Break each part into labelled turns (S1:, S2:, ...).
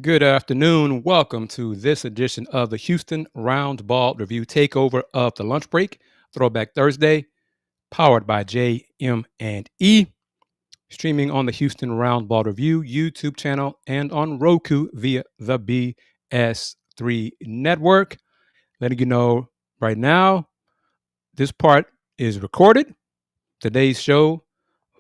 S1: Good afternoon. Welcome to this edition of the Houston Roundball Review Takeover of the Lunch Break, Throwback Thursday, powered by JM&E, streaming on the Houston Roundball Review YouTube channel and on Roku via the BS3 Network. Letting you know right now, this part is recorded. Today's show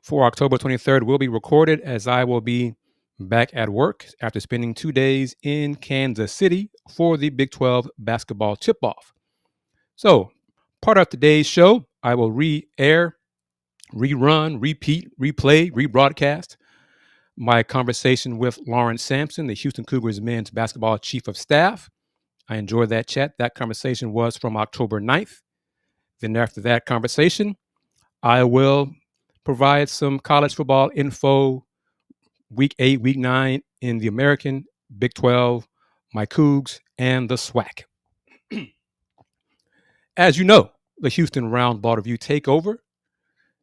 S1: for October 23rd will be recorded as I will be back at work after spending 2 days in Kansas City for the Big 12 basketball tip-off. So, part of today's show, I will re-air, rerun, repeat, replay, rebroadcast my conversation with Lauren Sampson, the Houston Cougars men's basketball chief of staff. I enjoyed that chat. That conversation was from October 9th. Then after that conversation, I will provide some college football info, week 8, week 9 in the American, Big 12, my Cougs, and the SWAC. As you know, the Houston Roundball Review Takeover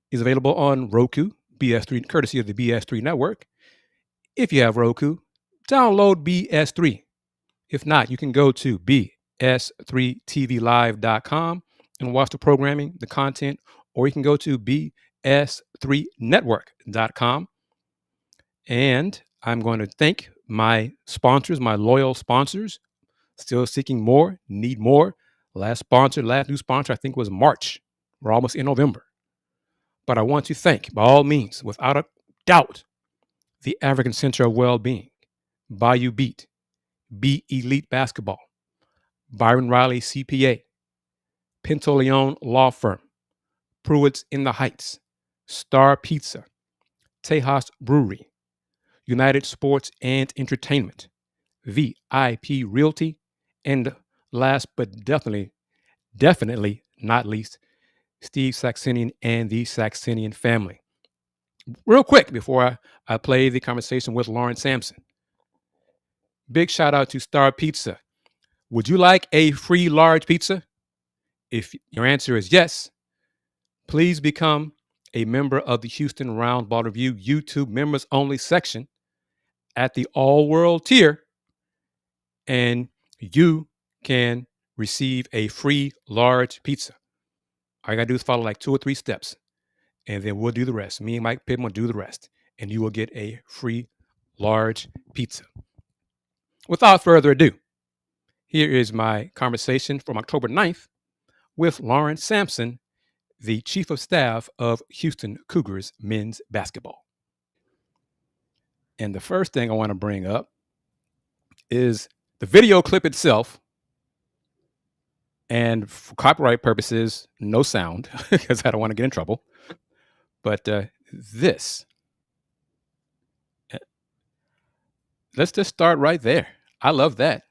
S1: is available on Roku, BS3, courtesy of the BS3 Network. If you have Roku, download BS3. If not, you can go to bs3tvlive.com and watch the programming, the content, or you can go to bs3network.com. And I'm going to thank my sponsors, my loyal sponsors, still seeking more, need more. Last new sponsor, I think was March. We're almost in November. But I want to thank, by all means, without a doubt, the African Center of Wellbeing, Bayou Beat, Be Elite Basketball, Byron Riley CPA, Pinto Leon Law Firm, Pruitt's in the Heights, Star Pizza, Tejas Brewery, United Sports and Entertainment, VIP Realty, and last but definitely not least, Steve Saxenian and the Saxenian family. Real quick before I play the conversation with Lauren Sampson. Big shout out to Star Pizza. Would you like a free large pizza? If your answer is yes, please become a member of the Houston Roundball Review YouTube members only section at the all world tier, and you can receive a free large pizza. All you gotta do is follow like 2 or 3 steps, and then we'll do the rest. Me and Mike Pittman will do the rest, and you will get a free large pizza. Without further ado, here is my conversation from October 9th with Lauren Sampson, the Chief of Staff of Houston Cougars men's basketball. And the first thing I want to bring up is the video clip itself. And for copyright purposes, no sound, because I don't want to get in trouble. But this, let's just start right there. I love that.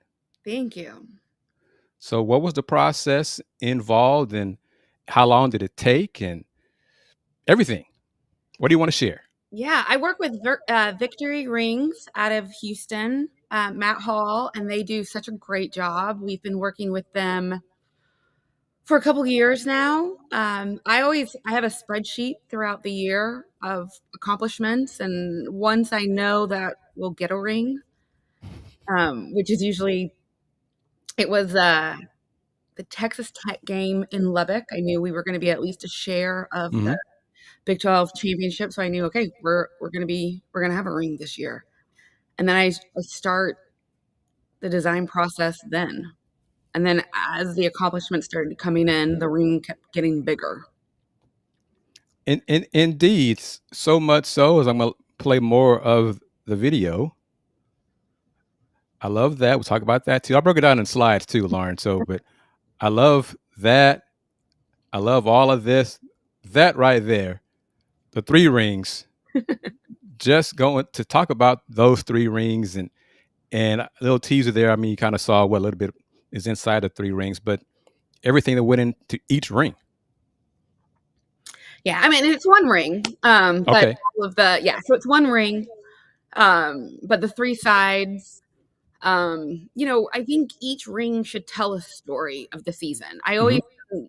S2: Thank you.
S1: So what was the process involved, and how long did it take, and everything? What do you want to share?
S2: Yeah, I work with Victory Rings out of Houston, Matt Hall, and they do such a great job. We've been working with them for a couple years now. I have a spreadsheet throughout the year of accomplishments, and once I know that we'll get a ring, which is usually, it was the Texas Tech game in Lubbock. I knew we were going to be at least a share of the Big 12 championship. So I knew, okay, we're going to have a ring this year. And then I start the design process then. And then as the accomplishments started coming in, the ring kept getting bigger.
S1: Indeed, so much so as I'm going to play more of the video. I love that. We'll talk about that too. I broke it down in slides too, Lauren. So, but I love that. I love all of this. That right there, the 3 rings. Just going to talk about those 3 rings, and a little teaser there. I mean, you kind of saw what a little bit is inside the 3 rings, but everything that went into each ring.
S2: Yeah, I mean, it's one ring. But
S1: okay.
S2: All of so it's one ring. But the 3 sides, I think each ring should tell a story of the season. I always,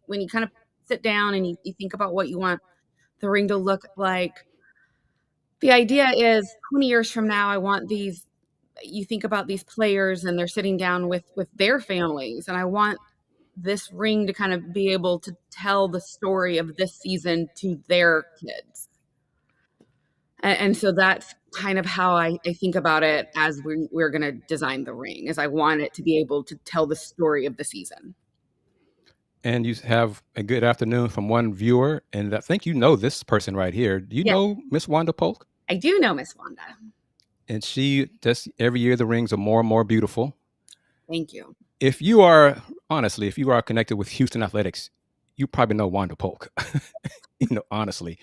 S2: when you kind of sit down and you think about what you want the ring to look like, the idea is 20 years from now, I want these you think about these players and they're sitting down with their families, and I want this ring to kind of be able to tell the story of this season to their kids. And so that's kind of how I think about it as we're going to design the ring, is I want it to be able to tell the story of the season.
S1: And you have a good afternoon from one viewer, and I think you know this person right here. Do you know Miss Wanda Polk?
S2: I do know Miss Wanda.
S1: And she just every year the rings are more and more beautiful.
S2: Thank you.
S1: If you are connected with Houston athletics, you probably know Wanda Polk. Honestly.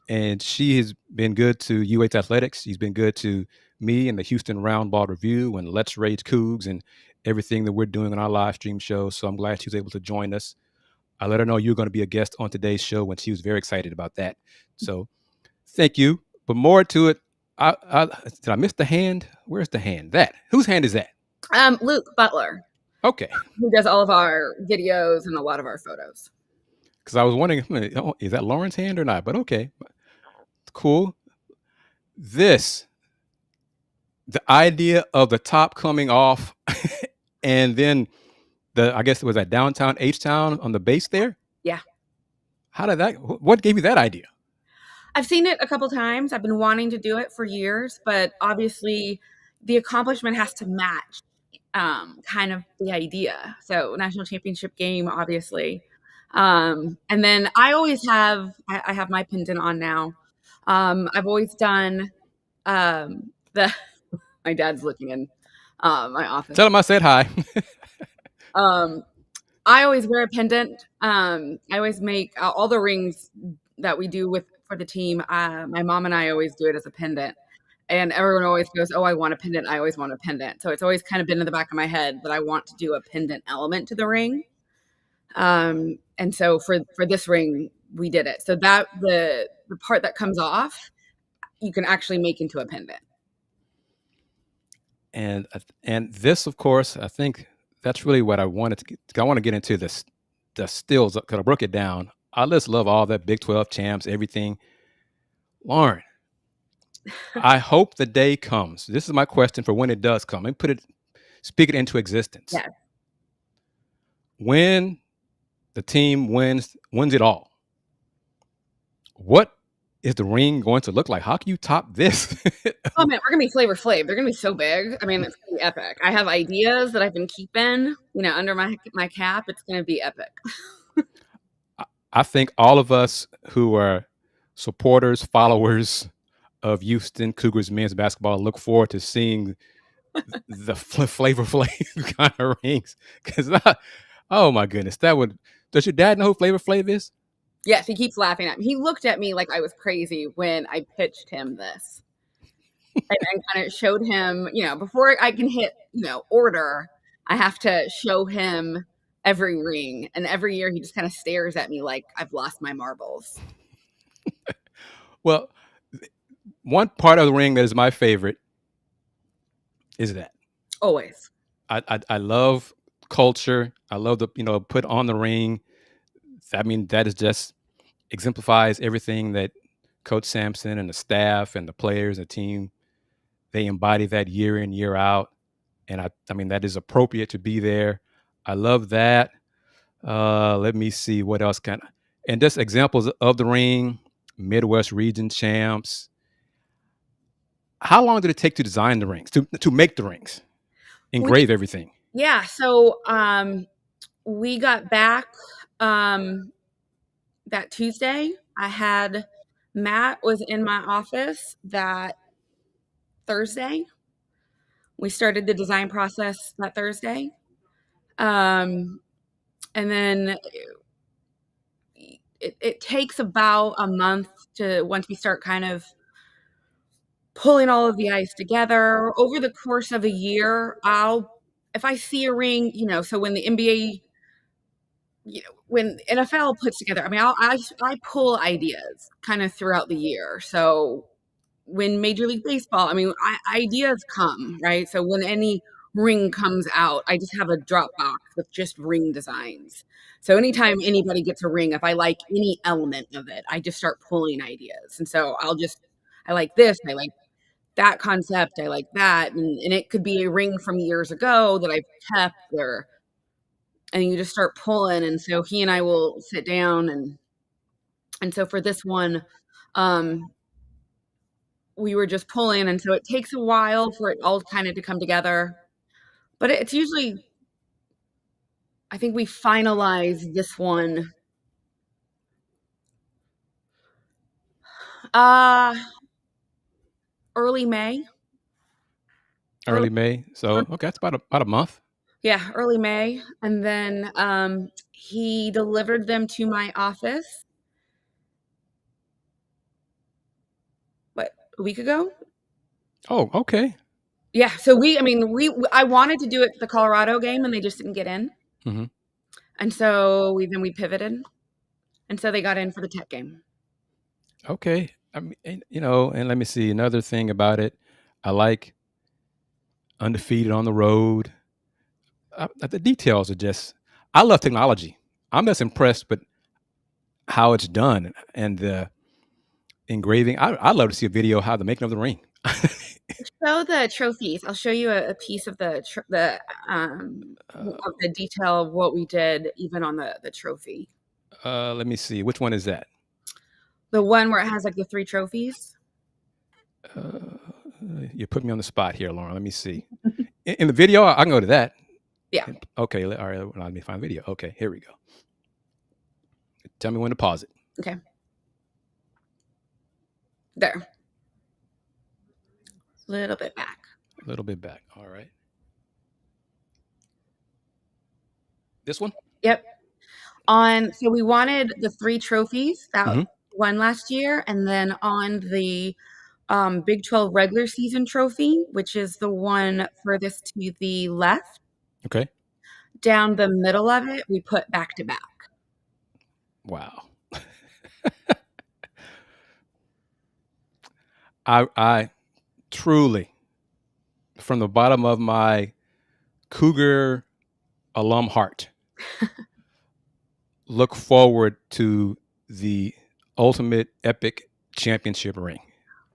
S1: And she has been good to UH athletics. She's been good to me and the Houston Roundball Review and Let's Raise Cougs and everything that we're doing on our live stream show. So I'm glad she was able to join us. I let her know you're going to be a guest on today's show, and she was very excited about that. So thank you. But more to it, did I miss the hand? Where's the hand? Whose hand is that?
S2: Luke Butler.
S1: Okay.
S2: Who does all of our videos and a lot of our photos.
S1: Because I was wondering, is that Lauren's hand or not? But okay. Cool. The idea of the top coming off and then I guess it was at downtown H-Town on the base there?
S2: Yeah.
S1: What gave you that idea?
S2: I've seen it a couple times. I've been wanting to do it for years, but obviously the accomplishment has to match kind of the idea. So national championship game, obviously. And then I always I have my pendant on now. I've always done my dad's looking in my office.
S1: Tell him I said hi.
S2: I always wear a pendant. I always make all the rings that we do for the team. My mom and I always do it as a pendant. And everyone always goes, "Oh, I want a pendant. I always want a pendant." So it's always kind of been in the back of my head that I want to do a pendant element to the ring. And so for this ring, we did it. So that the part that comes off, you can actually make into a pendant.
S1: And this, of course, I think that's really what I wanted to get. I want to get into the stills because I broke it down. I just love all that Big 12 champs, everything. Lauren, I hope the day comes. This is my question for when it does come. And speak it into existence.
S2: Yeah.
S1: When the team wins it all, what is the ring going to look like? How can you top this?
S2: Oh man, we're gonna be Flavor Flav. They're gonna be so big. I mean, it's gonna be epic. I have ideas that I've been keeping, under my cap. It's gonna be epic.
S1: I think all of us who are supporters, followers of Houston Cougars men's basketball look forward to seeing the Flavor Flav kind of rings. Because, oh my goodness, does your dad know who Flavor Flav is?
S2: Yes, he keeps laughing at me. He looked at me like I was crazy when I pitched him this. And kind of showed him, before I can hit, order, I have to show him every ring. And every year he just kind of stares at me like I've lost my marbles.
S1: Well, one part of the ring that is my favorite is that.
S2: Always.
S1: I love culture. I love the, put on the ring. I mean, that is just exemplifies everything that Coach Sampson and the staff and the players and the team, they embody that year in, year out. And I mean, that is appropriate to be there. I love that. Let me see what else and just examples of the ring, Midwest region champs. How long did it take to design the rings, to make the rings, engrave everything?
S2: Yeah. So we got back that Tuesday. Matt was in my office that Thursday. We started the design process that Thursday. And then it takes about a month once we start kind of pulling all of the ice together. Over the course of a year, if I see a ring, so when the NBA, when NFL puts together, I mean, I pull ideas kind of throughout the year. So when Major League Baseball, I mean, ideas come, right? So when any ring comes out, I just have a Dropbox with just ring designs. So anytime anybody gets a ring, if I like any element of it, I just start pulling ideas. And so I like this, I like that concept. I like that. And it could be a ring from years ago that I've kept there. And you just start pulling. And so he and I will sit down and so for this one, we were just pulling. And so it takes a while for it all kind of to come together. But it's usually, I think we finalize this one early May.
S1: Early May. So, okay, that's about a month.
S2: Yeah, early May. And then he delivered them to my office. What, a week ago?
S1: Oh, okay.
S2: Yeah. So I wanted to do it for the Colorado game and they just didn't get in.
S1: Mm-hmm.
S2: And so we pivoted. And so they got in for the Tech game.
S1: Okay. I mean, and let me see, another thing about it. I like undefeated on the road. The details are just, I love technology. I'm just impressed with how it's done and the engraving. I'd love to see a video of how the making of the ring.
S2: Show the trophies. I'll show you a piece of the detail of what we did, even on the trophy.
S1: Let me see. Which one is that?
S2: The one where it has like the 3 trophies.
S1: You put me on the spot here, Lauren. Let me see. In the video, I can go to that.
S2: Yeah.
S1: Okay. All right. Let me find video. Okay. Here we go. Tell me when to pause it.
S2: Okay. There. A little bit back.
S1: A little bit back. All right. This one?
S2: Yep. So we wanted the 3 trophies that won last year, and then on the Big 12 regular season trophy, which is the one furthest to the left.
S1: Okay.
S2: Down the middle of it, we put back to back.
S1: Wow. I truly, from the bottom of my Cougar alum heart, look forward to the ultimate epic championship ring.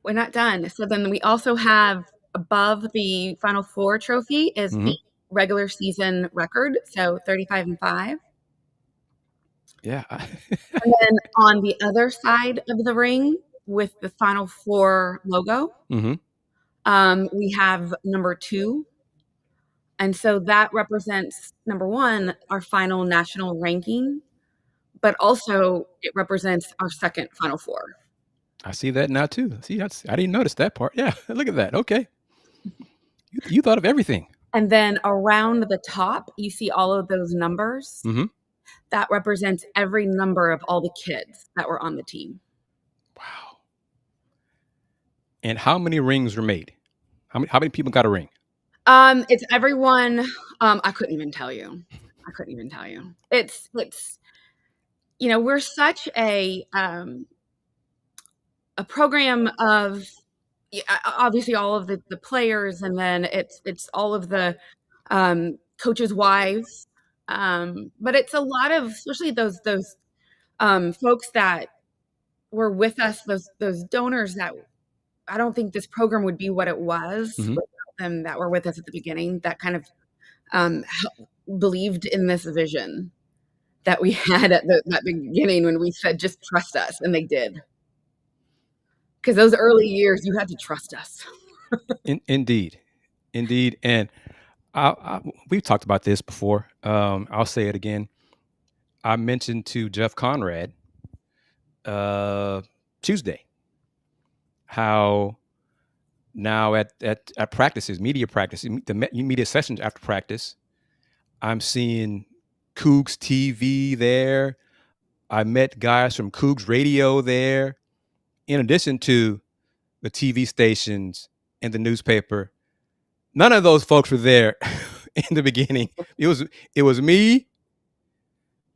S2: We're not done. So then we also have above the Final Four trophy is the regular season record, so 35-5.
S1: Yeah.
S2: And then on the other side of the ring with the Final Four logo, we have number 2. And so that represents, number 1, our final national ranking, but also it represents our second Final Four.
S1: I see that now too. See, I didn't notice that part. Yeah, look at that. Okay. You thought of everything.
S2: And then around the top, you see all of those numbers. That represents every number of all the kids that were on the team.
S1: Wow. And how many rings were made? How many people got a ring?
S2: It's everyone. I couldn't even tell you. It's we're such a program of obviously all of the players, and then it's all of the coaches' wives. But it's a lot of, especially those folks that were with us, those donors that I don't think this program would be what it was without them that were with us at the beginning, that kind of believed in this vision that we had at that beginning when we said, just trust us. And they did. Because those early years, you had to trust us.
S1: Indeed. And we've talked about this before. I'll say it again. I mentioned to Jeff Conrad Tuesday how now at practices, media practices, the media sessions after practice, I'm seeing Cougs TV there. I met guys from Cougs Radio there, in addition to the TV stations and the newspaper. None of those folks were there in the beginning. It was me,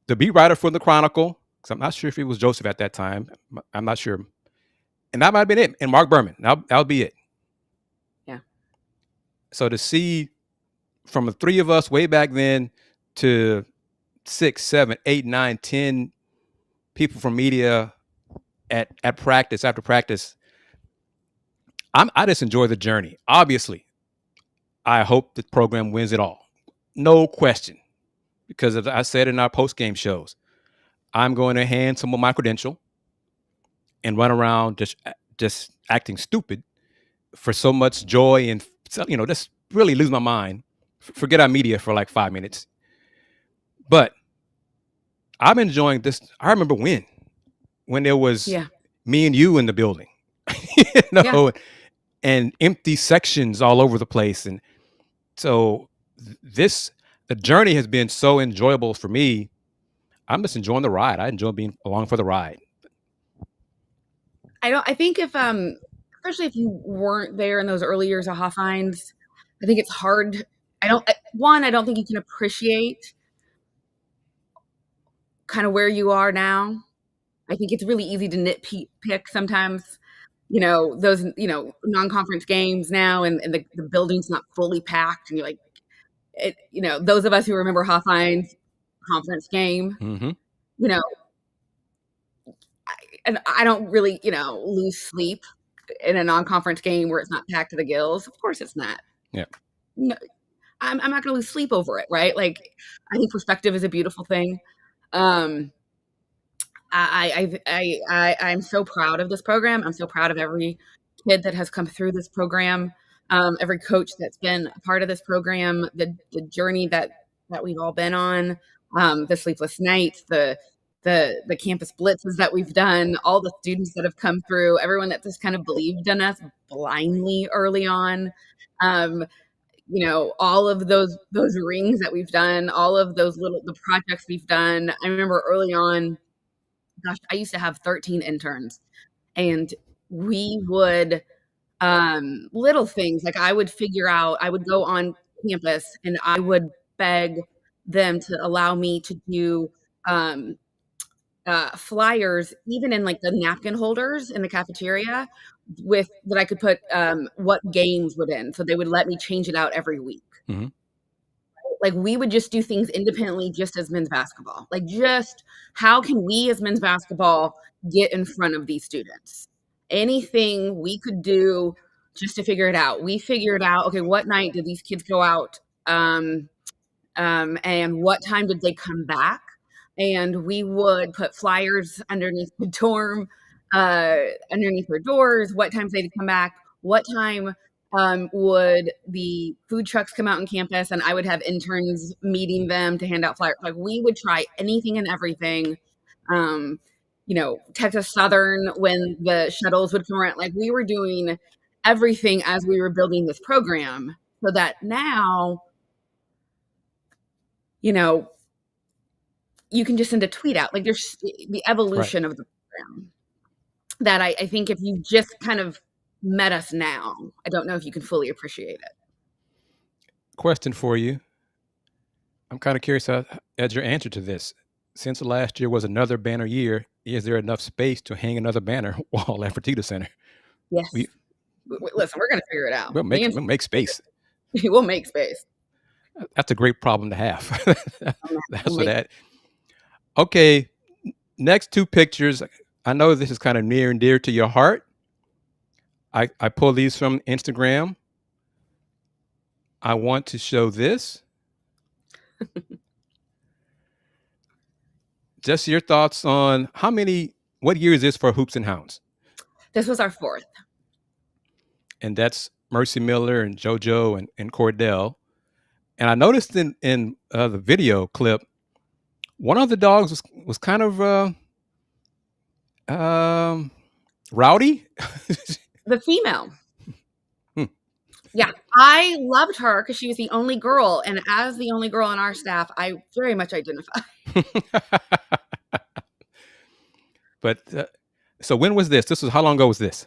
S1: the beat writer for the Chronicle, because I'm not sure if it was Joseph at that time. I'm not sure. And that might have been it. And Mark Berman. That would be it.
S2: Yeah.
S1: So to see from the 3 of us way back then to 6, 7, 8, 9, 10 people from media at practice, after practice, I just enjoy the journey. Obviously, I hope the program wins it all. No question. Because as I said in our post game shows, I'm going to hand someone my credential and run around just acting stupid for so much joy and just really lose my mind. Forget our media for like 5 minutes. But I'm enjoying this. I remember when there was me and you in the building, and empty sections all over the place. And so the journey has been so enjoyable for me. I'm just enjoying the ride. I enjoy being along for the ride.
S2: I think if especially if you weren't there in those early years of Hofheinz, I think it's hard. I don't think you can appreciate kind of where you are now. I think it's really easy to nitpick sometimes, those, non-conference games now, and the building's not fully packed, and you're like, those of us who remember Hofheinz conference game, I don't really, lose sleep in a non-conference game where it's not packed to the gills. Of course it's not.
S1: Yeah.
S2: No, I'm not going to lose sleep over it, right? Like, I think perspective is a beautiful thing. I'm so proud of this program. I'm so proud of every kid that has come through this program, every coach that's been a part of this program, the journey that we've all been on, the sleepless nights, the campus blitzes that we've done, all the students that have come through, everyone that just kind of believed in us blindly early on. All of those rings that we've done, all of the projects we've done. I remember early on, gosh, I used to have 13 interns, and we would, little things, like I would go on campus and I would beg them to allow me to do, flyers, even in like the napkin holders in the cafeteria, that I could put what games would in. So they would let me change it out every week.
S1: Mm-hmm.
S2: Like, we would just do things independently, just as men's basketball. Like, just how can we as men's basketball get in front of these students? Anything we could do just to figure it out. We figured out, okay, what night did these kids go out? And what time did they come back? And we would put flyers underneath the dorm, underneath their doors, what times they'd come back, what time would the food trucks come out on campus, and I would have interns meeting them to hand out flyers. Like, we would try anything and everything. Texas Southern, when the shuttles would come around, like, we were doing everything as we were building this program, so that now, you can just send a tweet out. Like, there's the evolution of the program that I think if you just kind of met us now, I don't know if you can fully appreciate it.
S1: Question for you. I'm kind of curious as your answer to this. Since last year was another banner year, is there enough space to hang another banner wall at Fertitta Center?
S2: Yes. Listen, we're going to figure it out.
S1: We'll make space.
S2: We'll make space.
S1: That's a great problem to have. That's what that. Okay, next two pictures. I know this is kind of near and dear to your heart. I pulled these from Instagram. I want to show this. Just your thoughts on what year is this for Hoops and Hounds?
S2: This was our 4th.
S1: And that's Mercy Miller and JoJo and Cordell. And I noticed in the video clip, one of the dogs was kind of rowdy.
S2: The female. Yeah, I loved her because she was the only girl, and as the only girl on our staff, I very much identify.
S1: But so when was this? How long ago was this?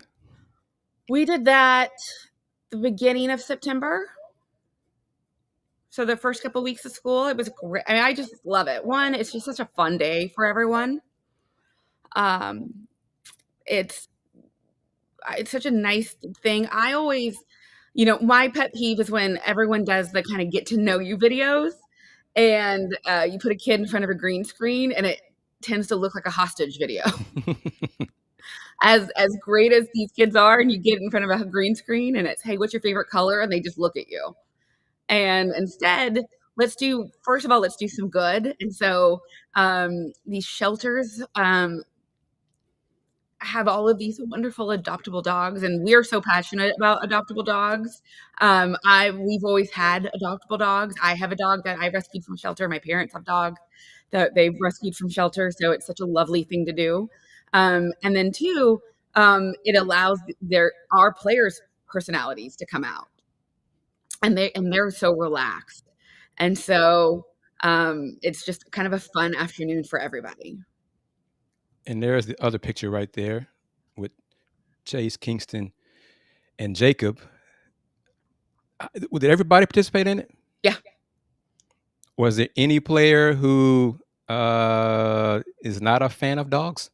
S2: We did that the beginning of September. So the first couple of weeks of school, it was great. I mean, I just love it. One, it's just such a fun day for everyone. It's such a nice thing. I always, my pet peeve is when everyone does the kind of get to know you videos, and you put a kid in front of a green screen and it tends to look like a hostage video. as great as these kids are, and you get in front of a green screen and it's, hey, what's your favorite color? And they just look at you. And instead, first of all, let's do some good. And so these shelters have all of these wonderful adoptable dogs, and we're so passionate about adoptable dogs. We've always had adoptable dogs. I have a dog that I rescued from shelter. My parents have dogs that they've rescued from shelter, so it's such a lovely thing to do. And then two, it allows our players' personalities to come out, and they're so relaxed, and so it's just kind of a fun afternoon for everybody.
S1: And there's the other picture right there with Chase, Kingston, and Jacob. Did everybody participate in it?
S2: Yeah.
S1: Was there any player who is not a fan of dogs?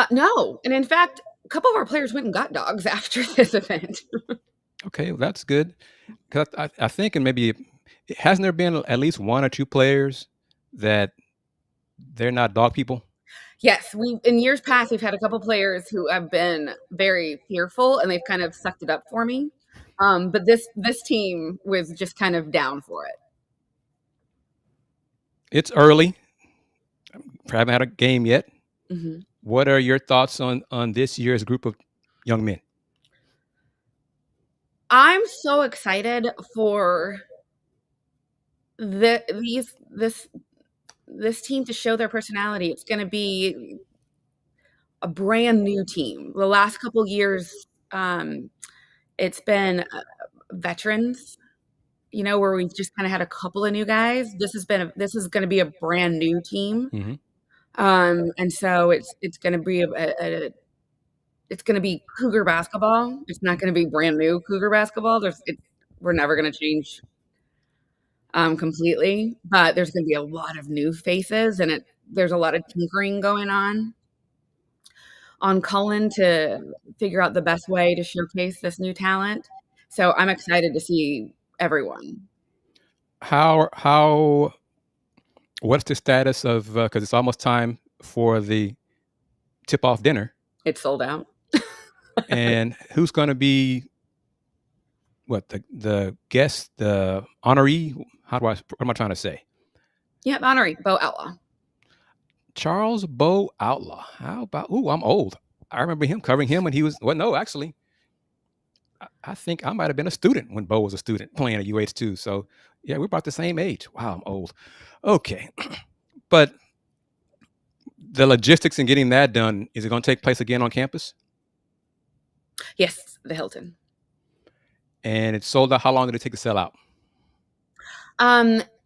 S2: No. And in fact, a couple of our players went and got dogs after this event.
S1: Okay, well, that's good. Because I think, and maybe hasn't there been at least one or two players that they're not dog people?
S2: Yes, in years past, we've had a couple players who have been very fearful, and they've kind of sucked it up for me. But this team was just kind of down for it.
S1: It's early. I haven't had a game yet.
S2: Mm-hmm.
S1: What are your thoughts on this year's group of young men?
S2: I'm so excited for this team to show their personality. It's going to be a brand new team. The last couple years, it's been veterans, where we've just kind of had a couple of new guys. This is going to be a brand new team.
S1: Mm-hmm.
S2: And so it's going to be it's going to be Cougar basketball. It's not going to be brand new Cougar basketball. We're never going to change completely, but there's going to be a lot of new faces, and there's a lot of tinkering going on Cullen to figure out the best way to showcase this new talent. So I'm excited to see everyone.
S1: What's the status of, because it's almost time for the tip-off dinner.
S2: It's sold out.
S1: And who's going to be the guest, the honoree? What am I trying to say?
S2: Yep, honoree, Bo Outlaw.
S1: Charles Bo Outlaw. How about, I'm old. I remember him covering him when he was, actually, I think I might have been a student when Bo was a student playing at UH2. So, yeah, we're about the same age. Wow, I'm old. Okay. But the logistics in getting that done, is it going to take place again on campus?
S2: Yes, the Hilton.
S1: And it's sold out. How long did it take to sell out?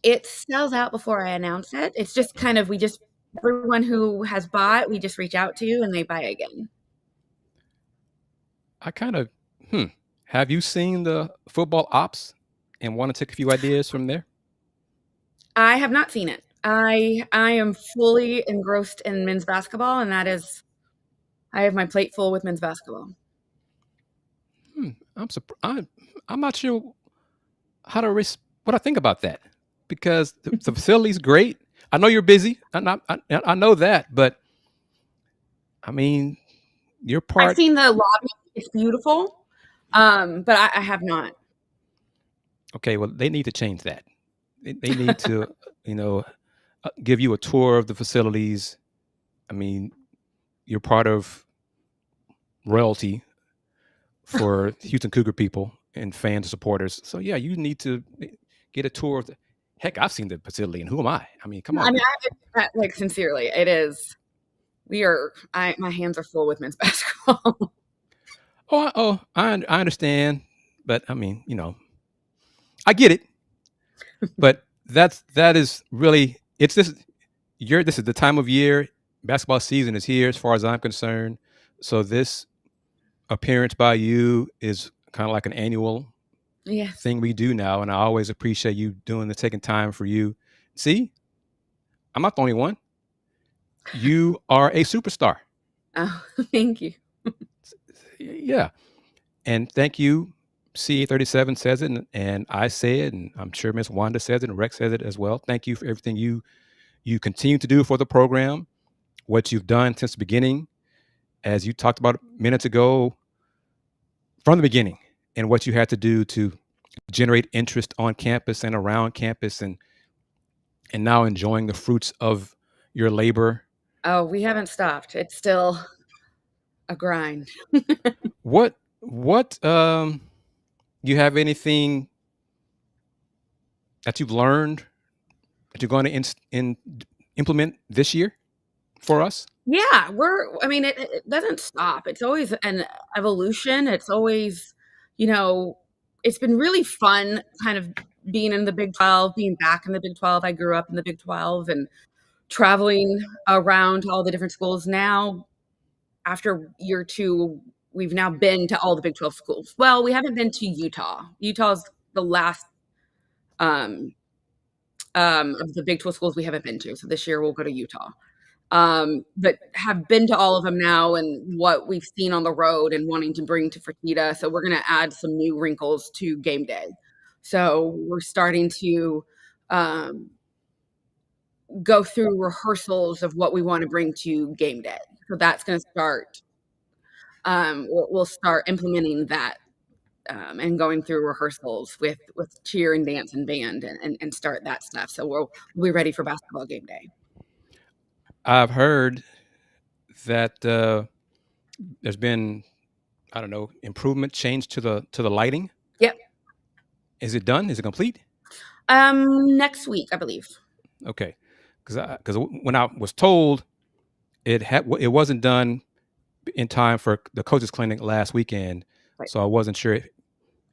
S2: It sells out before I announce it. It's just kind of, everyone who has bought, we just reach out to and they buy again.
S1: I kind of, have you seen the football ops and want to take a few ideas from there?
S2: I have not seen it. I am fully engrossed in men's basketball, and I have my plate full with men's basketball.
S1: I'm not sure what I think about that, because the facility's great. I know you're busy. I know that, but I mean, your part.
S2: I've seen the lobby. It's beautiful, but I have not.
S1: Okay, well, they need to change that. They need to, give you a tour of the facilities. I mean, you're part of royalty for Houston Cougar people and fans and supporters. So yeah, you need to get a tour of heck, I've seen the facility, and who am I? I mean, come on.
S2: I mean, sincerely, it is. My hands are full with men's basketball.
S1: I understand, but I mean, I get it. But that is really, this is the time of year. Basketball season is here, as far as I'm concerned. So this appearance by you is kind of like an annual thing we do now, and I always appreciate you taking time for you. See, I'm not the only one. You are a superstar.
S2: Oh, thank you.
S1: Yeah, and thank you. CA37 says it, and I say it, and I'm sure Miss Wanda says it, and Rex says it as well. Thank you for everything you continue to do for the program. what you've done since the beginning, as you talked about minutes ago, from the beginning, and what you had to do to generate interest on campus and around campus, and now enjoying the fruits of your labor.
S2: Oh, we haven't stopped. It's still a grind.
S1: What you have anything that you've learned that you're going to implement this year for us?
S2: Yeah, it doesn't stop. It's always an evolution. It's always, it's been really fun kind of being in the Big 12, being back in the Big 12. I grew up in the Big 12 and traveling around to all the different schools. Now, after year 2, we've now been to all the Big 12 schools. Well, we haven't been to Utah. Utah's the last of the Big 12 schools we haven't been to. So this year we'll go to Utah. But have been to all of them now, and what we've seen on the road and wanting to bring to Fertitta. So we're going to add some new wrinkles to game day. So we're starting to go through rehearsals of what we want to bring to game day. So that's going to start. We'll start implementing that and going through rehearsals with cheer and dance and band and start that stuff. So we'll be ready for basketball game day.
S1: I've heard that there's been, I don't know, improvement, change to the lighting.
S2: Yep.
S1: Is it done? Is it complete?
S2: Next week, I believe.
S1: Okay, because when I was told it wasn't done in time for the coaches clinic last weekend, right. So I wasn't sure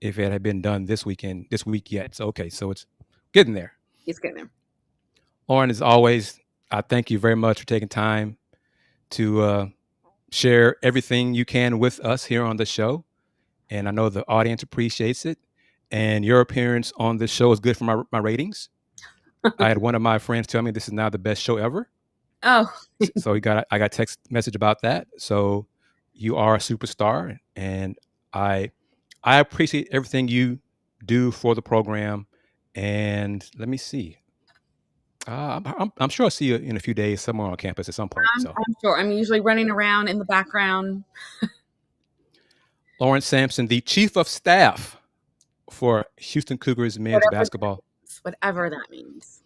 S1: if it had been done this week yet. So okay, so it's getting there.
S2: It's getting there.
S1: Lauren, as always, I thank you very much for taking time to share everything you can with us here on the show. And I know the audience appreciates it. And your appearance on this show is good for my ratings. I had one of my friends tell me this is now the best show ever.
S2: Oh.
S1: So I got a text message about that. So you are a superstar. And I appreciate everything you do for the program. And let me see. I'm sure I'll see you in a few days somewhere on campus at some point.
S2: I'm sure. I'm usually running around in the background.
S1: Lauren Sampson, the Chief of Staff for Houston Cougars men's basketball.
S2: Whatever that means.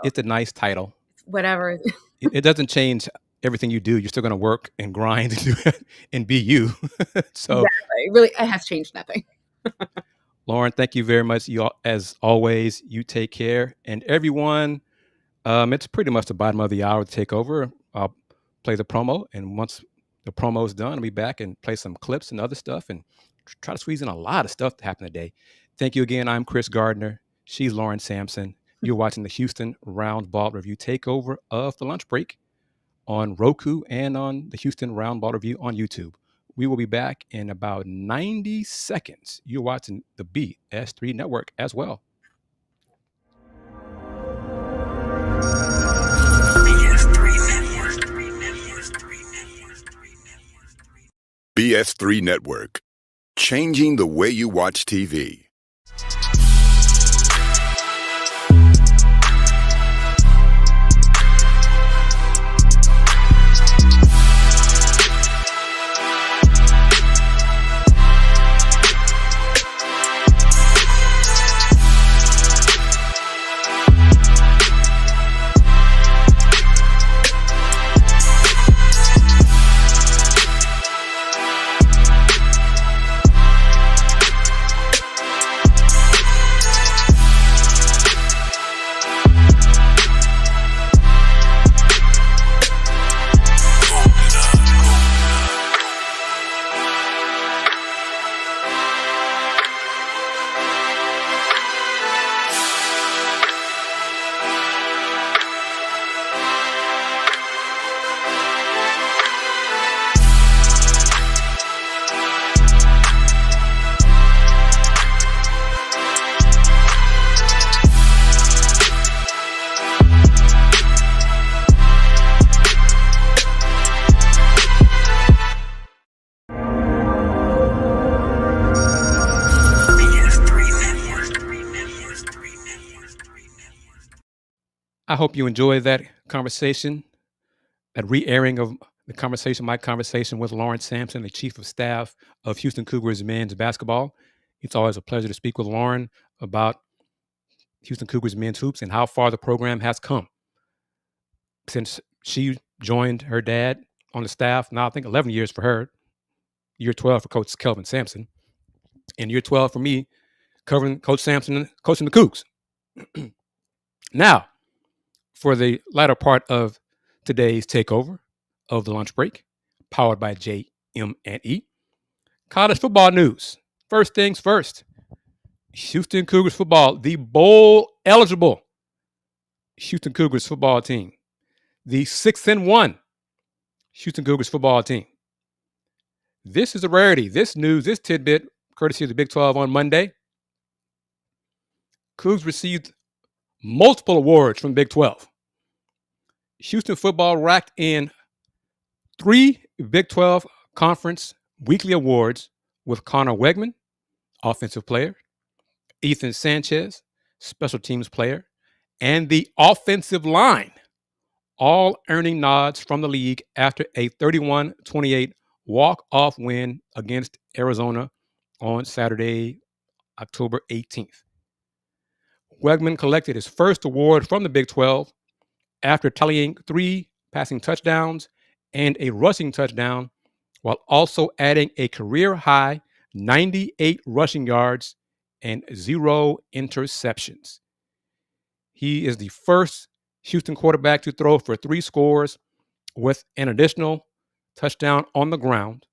S1: It's a nice title.
S2: Whatever.
S1: It doesn't change everything you do. You're still going to work and grind and do it and be you. So
S2: exactly. Really, it has changed nothing.
S1: Lauren, thank you very much. You, as always, you take care. And everyone, it's pretty much the bottom of the hour to take over. I'll play the promo. And once the promo is done, I'll be back and play some clips and other stuff and try to squeeze in a lot of stuff to happen today. Thank you again. I'm Kris Gardner. She's Lauren Sampson. You're watching the Houston Roundball Review Takeover of the Lunch Break on Roku and on the Houston Roundball Review on YouTube. We will be back in about 90 seconds. You're watching the BS3 Network as well.
S3: BS3 Network, changing the way you watch TV.
S1: I hope you enjoyed that conversation re-airing of my conversation with Lauren Sampson, the Chief of Staff of Houston Cougars men's basketball. It's always a pleasure to speak with Lauren about Houston Cougars men's hoops and how far the program has come since she joined her dad on the staff. Now I think 11 years for her, year 12 for Coach Kelvin Sampson, and year 12 for me, covering Coach Sampson, coaching the Cougs. Now, for the latter part of today's takeover of the lunch break, powered by JM&E, college football news. First things first, Houston Cougars football, the bowl eligible Houston Cougars football team, the 6-1 Houston Cougars football team. This is a rarity. This news, this tidbit, courtesy of the Big 12 on Monday. Cougs received multiple awards from the Big 12. Houston football racked in 3 Big 12 conference weekly awards with Connor Wegman, offensive player, Ethan Sanchez, special teams player, and the offensive line, all earning nods from the league after a 31-28 walk-off win against Arizona on Saturday, October 18th. Wegman collected his first award from the Big 12 after tallying 3 passing touchdowns and a rushing touchdown, while also adding a career-high 98 rushing yards and 0 interceptions. He is the first Houston quarterback to throw for 3 scores with an additional touchdown on the ground,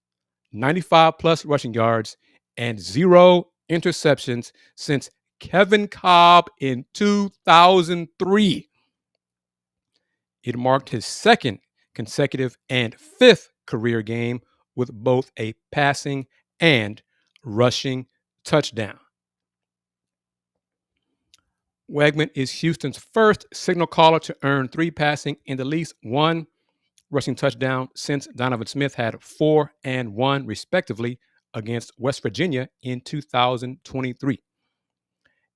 S1: 95-plus rushing yards, and 0 interceptions since Kevin Cobb in 2003. It marked his 2nd consecutive and 5th career game with both a passing and rushing touchdown. Wegman is Houston's first signal caller to earn 3 passing and at least 1 rushing touchdown since Donovan Smith had 4 and 1, respectively, against West Virginia in 2023.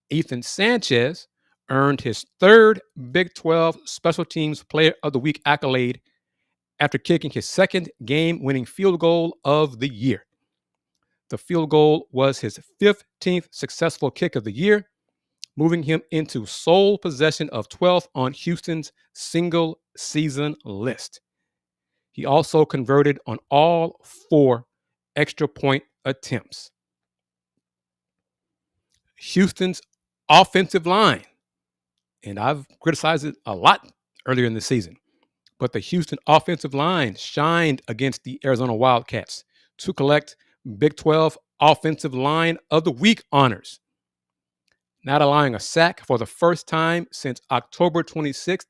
S1: Ethan Sanchez earned his 3rd Big 12 Special Teams Player of the Week accolade after kicking his 2nd game-winning field goal of the year. The field goal was his 15th successful kick of the year, moving him into sole possession of 12th on Houston's single-season list. He also converted on all 4 extra point attempts. Houston's offensive line, and I've criticized it a lot earlier in the season, but the Houston offensive line shined against the Arizona Wildcats to collect Big 12 Offensive Line of the Week honors, not allowing a sack for the first time since October 26,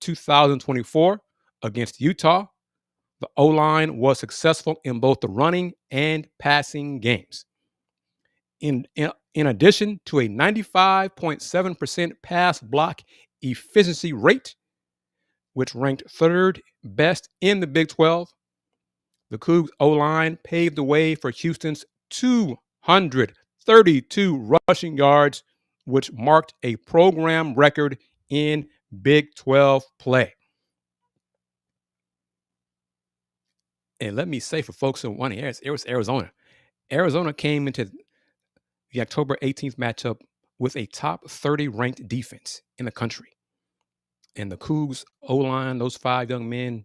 S1: 2024 against Utah. The O-line was successful in both the running and passing games. In addition to a 95.7% pass block efficiency rate, which ranked 3rd best in the Big 12, the Cougs O-line paved the way for Houston's 232 rushing yards, which marked a program record in Big 12 play. And let me say for folks who want to hear it was Arizona. Arizona came into the October 18th matchup with a top 30 ranked defense in the country. And the Cougs O-line, those 5 young men,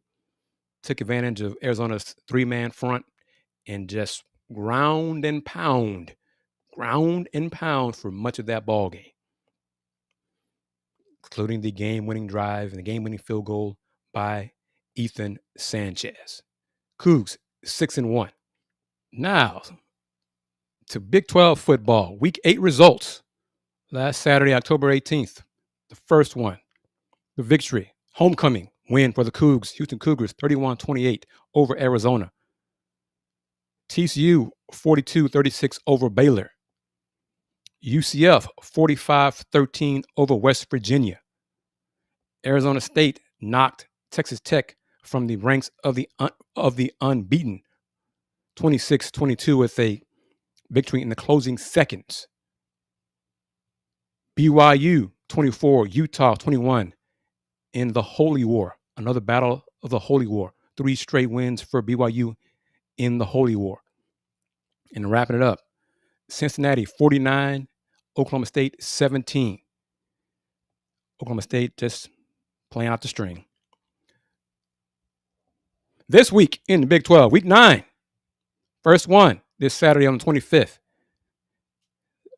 S1: took advantage of Arizona's 3-man front and just ground and pound for much of that ball game, including the game-winning drive and the game-winning field goal by Ethan Sanchez. Cougs 6-1. Now to Big 12 football. Week 8 results. Last Saturday, October 18th, the first one, the victory, homecoming win for the Cougs, Houston Cougars, 31-28 over Arizona. TCU 42-36 over Baylor. UCF 45-13 over West Virginia. Arizona State knocked Texas Tech from the ranks of the unbeaten, 26-22 with a victory in the closing seconds. BYU 24, Utah 21 in the Holy War, another battle of the Holy War. 3 straight wins for BYU in the Holy War. And wrapping it up, Cincinnati 49, Oklahoma State 17. Oklahoma State just playing out the string. This week in the Big 12, week 9, first one this Saturday on the 25th.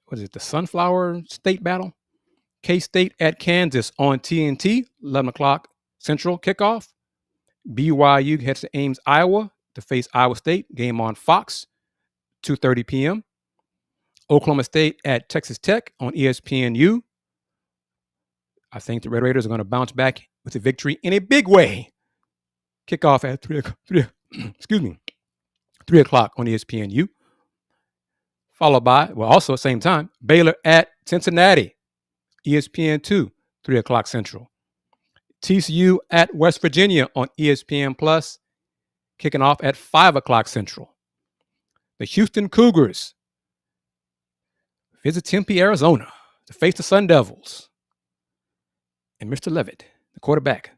S1: What is it, the Sunflower State Battle? K-State at Kansas on TNT, 11 o'clock Central kickoff. BYU heads to Ames, Iowa to face Iowa State. Game on Fox, 2:30 p.m. Oklahoma State at Texas Tech on ESPNU. I think the Red Raiders are going to bounce back with a victory in a big way. Kickoff at 3 o'clock on ESPNU. Followed by, also at the same time, Baylor at Cincinnati, ESPN2, 3 o'clock Central. TCU at West Virginia on ESPN Plus, kicking off at 5 o'clock Central. The Houston Cougars visit Tempe, Arizona to face the Sun Devils. And Mr. Leavitt, the quarterback, one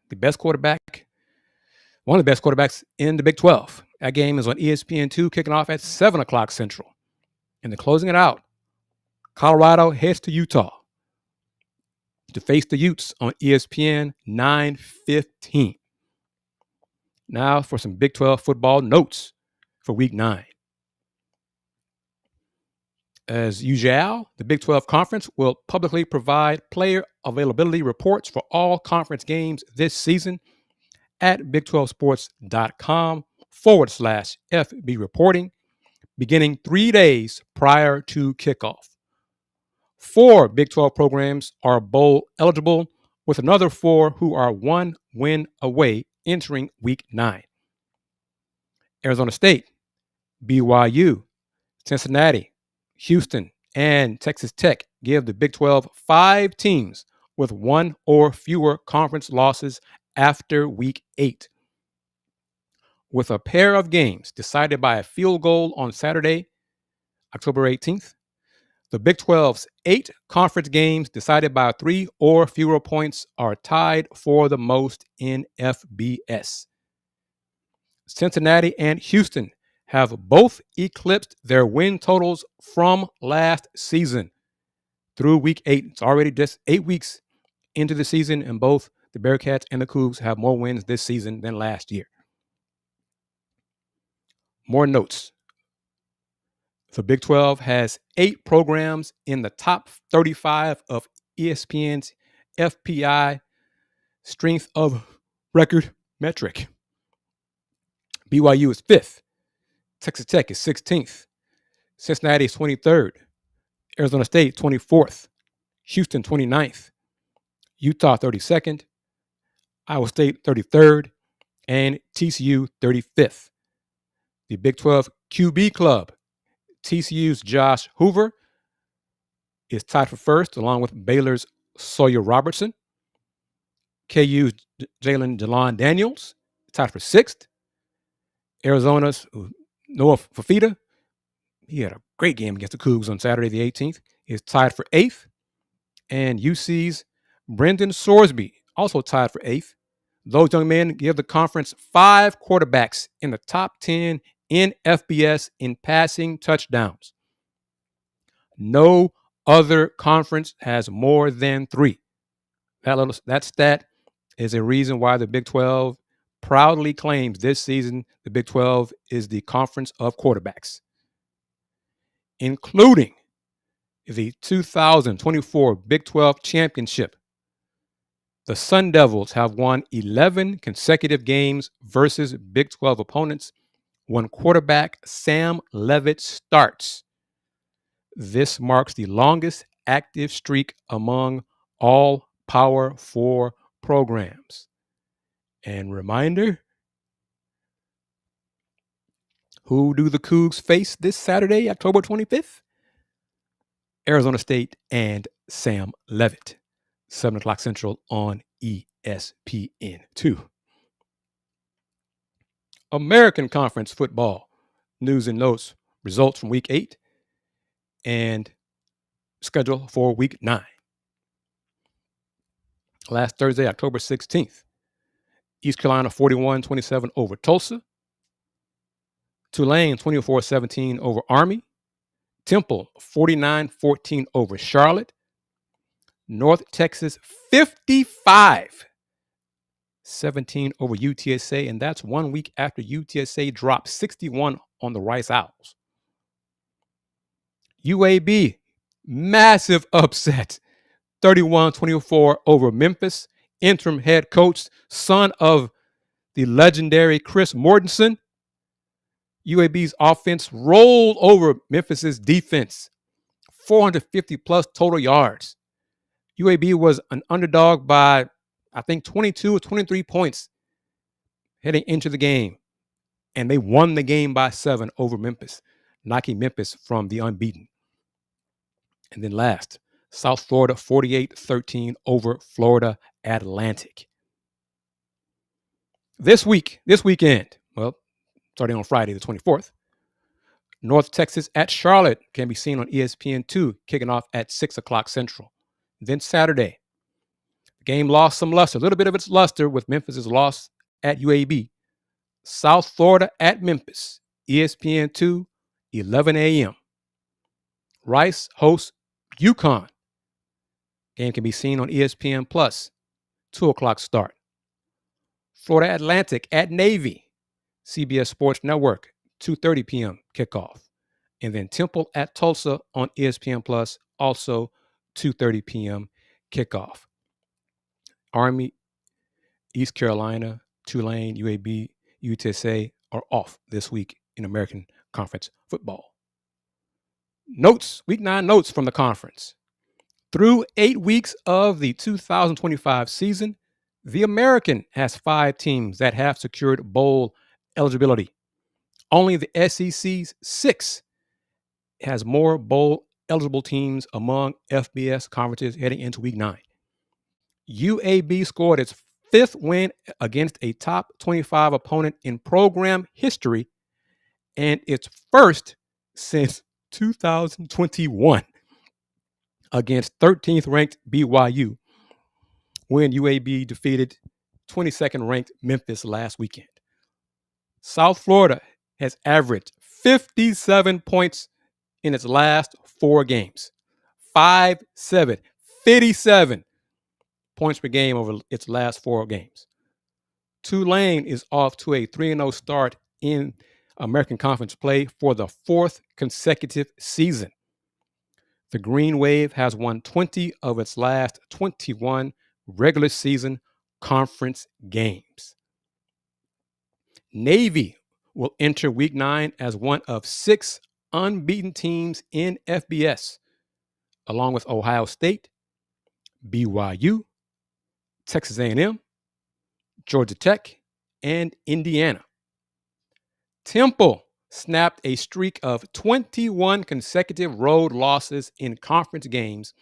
S1: of the best quarterbacks in the Big 12. That game is on ESPN2, kicking off at 7 o'clock Central. And then closing it out, Colorado heads to Utah to face the Utes on ESPN 9:15. Now for some Big 12 football notes for Week 9. As usual, the Big 12 Conference will publicly provide player availability reports for all conference games this season at big12sports.com/FB reporting, beginning 3 days prior to kickoff. 4 Big 12 programs are bowl eligible, with another 4 who are 1 win away entering Week 9. Arizona State, BYU, Cincinnati, Houston, and Texas Tech give the Big 12 5 teams with 1 or fewer conference losses after Week 8. With a pair of games decided by a field goal on Saturday, October 18th, the Big 12's 8 conference games decided by 3 or fewer points are tied for the most in FBS. Cincinnati and Houston have both eclipsed their win totals from last season through Week 8. It's already just 8 weeks into the season, and both the Bearcats and the Cougs have more wins this season than last year. More notes. The Big 12 has 8 programs in the top 35 of ESPN's FPI strength of record metric. BYU is 5th. Texas Tech is 16th. Cincinnati is 23rd. Arizona State 24th. Houston 29th. Utah 32nd. Iowa State 33rd. And TCU 35th. The Big 12 QB Club. TCU's Josh Hoover is tied for first, along with Baylor's Sawyer Robertson. KU's Jalon Daniels tied for 6th. Arizona's Noah Fafita, he had a great game against the Cougs on Saturday the 18th, is tied for 8th. And UC's Brendan Sorsby, also tied for 8th. Those young men give the conference 5 quarterbacks in the top 10 in FBS in passing touchdowns. No other conference has more than 3. That stat is a reason why the Big 12 proudly claims this season the Big 12 is the conference of quarterbacks, including the 2024 Big 12 championship. The Sun Devils have won 11 consecutive games versus Big 12 opponents when quarterback Sam Leavitt starts. This marks the longest active streak among all Power 4 programs. And reminder, who do the Cougs face this Saturday, October 25th? Arizona State and Sam Leavitt, 7 o'clock Central on ESPN2. American Conference football news and notes, results from Week 8, and schedule for Week 9. Last Thursday, October 16th, East Carolina 41-27 over Tulsa. Tulane 24-17 over Army. Temple 49-14 over Charlotte. North Texas 55-17 over UTSA, and that's 1 week after UTSA dropped 61 on the Rice Owls. UAB, massive upset, 31-24 over Memphis. Interim head coach, son of the legendary Chris Mortensen. UAB's offense rolled over Memphis's defense, 450 plus total yards. UAB was an underdog by, I think, 22 or 23 points heading into the game, and they won the game by 7 over Memphis, knocking Memphis from the unbeaten. And then last, South Florida 48-13 over Florida Atlantic. This weekend, well, starting on Friday the 24th, North Texas at Charlotte can be seen on ESPN2, kicking off at 6 o'clock Central. Then Saturday, the game lost some luster, a little bit of its luster with Memphis's loss at UAB. South Florida at Memphis, ESPN2, 11 a.m. Rice hosts UConn. Game can be seen on ESPN Plus, 2 o'clock start. Florida Atlantic at Navy, CBS Sports Network, 2:30 p.m. kickoff. And then Temple at Tulsa on ESPN Plus, also 2:30 p.m. kickoff. Army, East Carolina, Tulane, UAB, UTSA are off this week in American Conference football. Notes, Week 9 notes from the conference. Through 8 weeks of the 2025 season, the American has 5 teams that have secured bowl eligibility. Only the SEC's 6 has more bowl eligible teams among FBS conferences heading into Week 9. UAB scored its 5th win against a top 25 opponent in program history and its first since 2021 against 13th ranked BYU when UAB defeated 22nd ranked Memphis last weekend. South Florida has averaged 57 points in its last 4 games. 5-7, 57 points per game over its last 4 games. Tulane is off to a 3-0 start in American Conference play for the 4th consecutive season. The Green Wave has won 20 of its last 21 regular season conference games. Navy will enter Week 9 as one of 6 unbeaten teams in FBS, along with Ohio State, BYU, Texas A&M, Georgia Tech, and Indiana. Temple snapped a streak of 21 consecutive road losses in conference games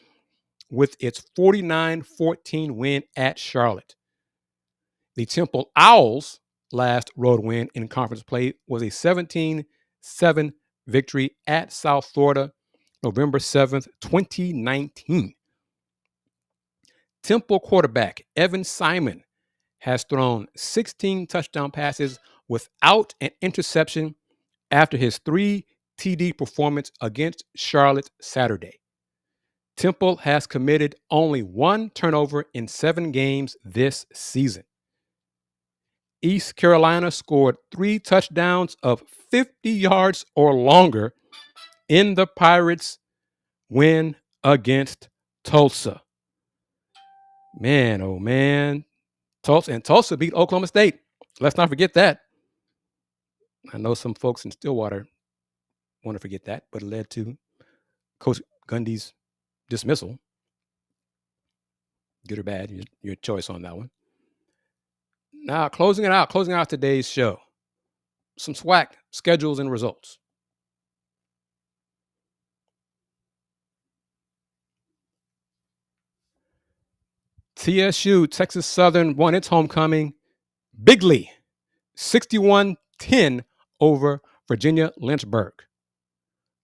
S1: with its 49-14 win at Charlotte. The Temple Owls' last road win in conference play was a 17-7 victory at South Florida, November 7th, 2019. Temple quarterback Evan Simon has thrown 16 touchdown passes without an interception after his 3 TD performance against Charlotte Saturday. Temple has committed only 1 turnover in 7 games this season. East Carolina scored 3 touchdowns of 50 yards or longer in the Pirates' win against Tulsa. Man, oh man. Tulsa beat Oklahoma State. Let's not forget that. I know some folks in Stillwater want to forget that, but it led to Coach Gundy's dismissal. Good or bad, your choice on that one. Now, closing out today's show. Some SWAC schedules and results. TSU, Texas Southern, won its homecoming bigly, 61-10 over Virginia Lynchburg.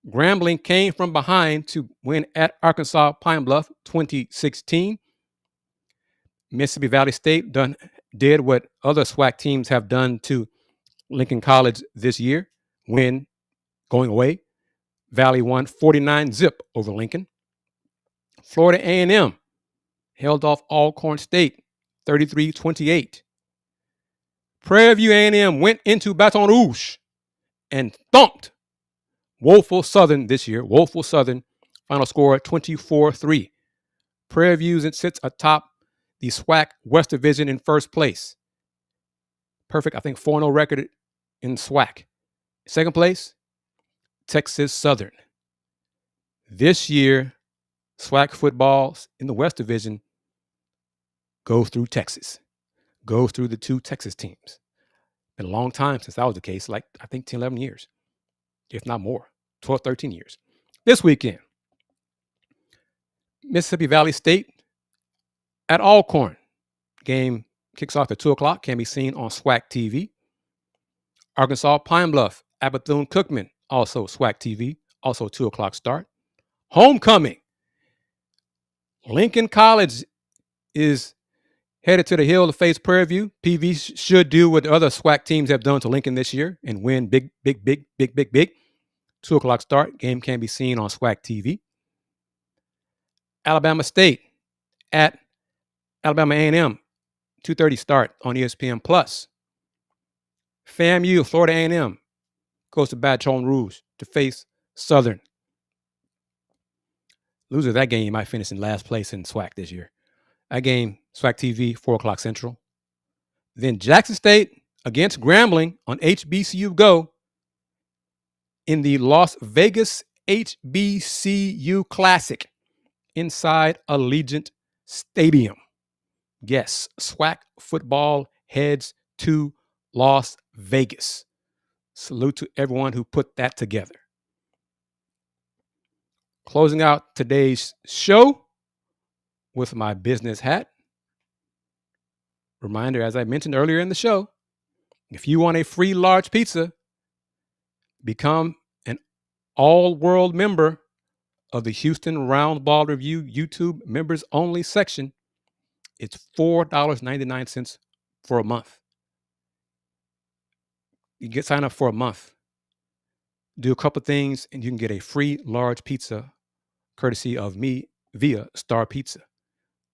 S1: Grambling came from behind to win at Arkansas Pine Bluff 2016. Mississippi Valley State done did what other SWAC teams have done to Lincoln College this year, win going away. Valley won 49-0 over Lincoln. Florida A&M held off Alcorn State 33-28. Prairie View A&M went into Baton Rouge and thumped Woeful Southern this year. Woeful Southern, final score 24-3. Prairie View sits atop the SWAC West Division in first place. Perfect, I think, 4-0 record in SWAC. Second place, Texas Southern. This year, SWAC football in the West Division goes through Texas, goes through the 2 Texas teams. Been a long time since that was the case, like I think 10, 11 years, if not more, 12, 13 years. This weekend, Mississippi Valley State at Alcorn. Game kicks off at 2 o'clock, can be seen on SWAC TV. Arkansas Pine Bluff at Bethune-Cookman, also SWAC TV, also 2 o'clock start. Homecoming. Lincoln College is headed to the Hill to face Prairie View. PV should do what other SWAC teams have done to Lincoln this year and win big. 2 o'clock start. Game can be seen on SWAC TV. Alabama State at Alabama A&M, 2:30 start on ESPN+. FAMU, Florida A&M, goes to Baton Rouge to face Southern. Loser of that game might finish in last place in SWAC this year. That game, SWAC TV, 4 o'clock Central. Then Jackson State against Grambling on HBCU Go in the Las Vegas HBCU Classic inside Allegiant Stadium. Yes, SWAC football heads to Las Vegas. Salute to everyone who put that together. Closing out today's show with my business hat. Reminder, as I mentioned earlier in the show, if you want a free large pizza, become an all-world member of the Houston Roundball Review YouTube Members Only section. It's $4.99 for a month. You get sign up for a month. Do a couple things, and you can get a free large pizza courtesy of me via Star Pizza.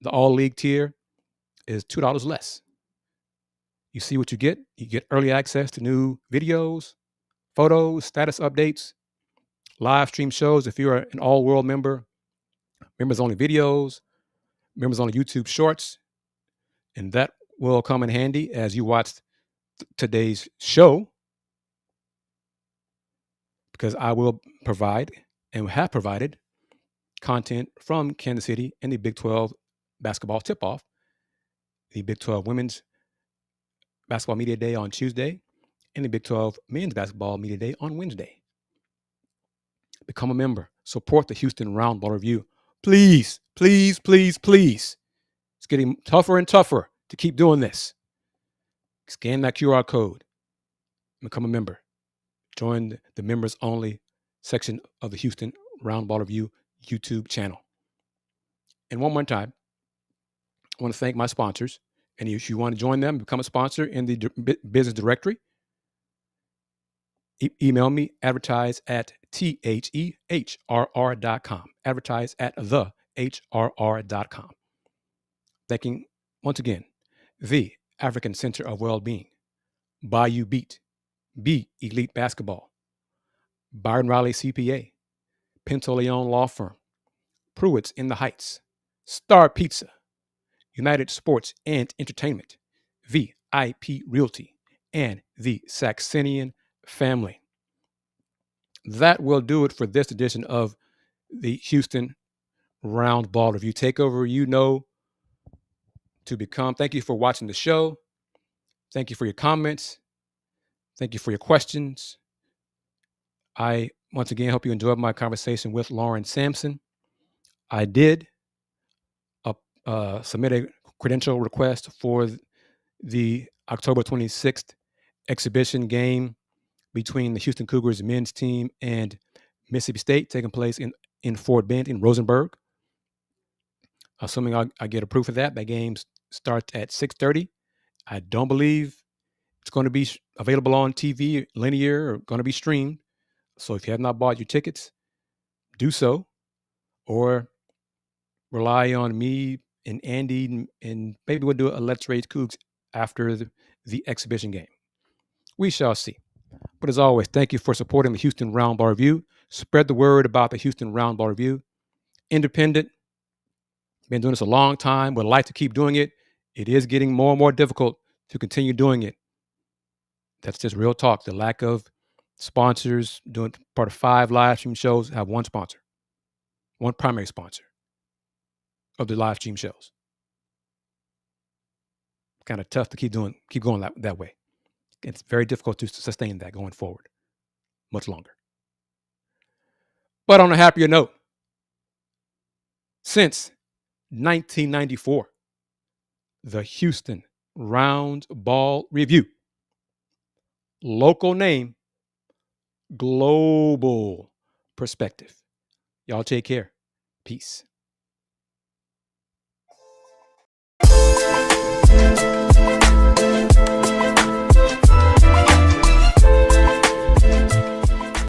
S1: The all-league tier is $2 less. You see what you get. You get early access to new videos, photos, status updates, live stream shows if you're an all-world member, members-only videos, members-only YouTube shorts, and that will come in handy as you watch today's show, because I will provide and have provided content from Kansas City and the Big 12 basketball tip-off, the Big 12 Women's Basketball Media Day on Tuesday, and the Big 12 Men's Basketball Media Day on Wednesday. Become a member. Support the Houston Roundball Review. Please, please, please, please. It's getting tougher and tougher to keep doing this. Scan that QR code. Become a member. Join the members only section of the Houston Roundball Review YouTube channel. And one more time, I want to thank my sponsors. And if you want to join them, become a sponsor in the business directory, email me, advertise at thehrr.com. Advertise at thehrr.com. Thanking, once again, the African Center of Wellbeing, Bayou Beat, B Elite Basketball, Byron Riley CPA, Pinto Leon Law Firm, Pruitt's in the Heights, Star Pizza, United Sports and Entertainment, VIP Realty, and the Saxenian family. That will do it for this edition of the Houston Roundball Review Takeover. You know to become. Thank you for watching the show. Thank you for your comments. Thank you for your questions. I, once again, hope you enjoyed my conversation with Lauren Sampson. I did submit a credential request for the October 26th exhibition game between the Houston Cougars men's team and Mississippi State, taking place in Fort Bend in Rosenberg. Assuming I get approved for that, that game starts at 6:30. I don't believe it's going to be available on TV, linear, or going to be streamed. So if you have not bought your tickets, do so, or rely on me and Andy, and maybe we'll do a Let's Raise Cougs after the exhibition game. We shall see. But as always, thank you for supporting the Houston Roundball Review. Spread the word about the Houston Roundball Review. Independent. Been doing this a long time. Would like to keep doing it. It is getting more and more difficult to continue doing it. That's just real talk. The lack of sponsors, doing part of 5 live stream shows, have one sponsor, one primary sponsor of the live stream shows. Kind of tough to keep going that way. It's very difficult to sustain that going forward much longer. But on a happier note, since 1994, the Houston Roundball Review, local name, global perspective. Y'all take care. Peace.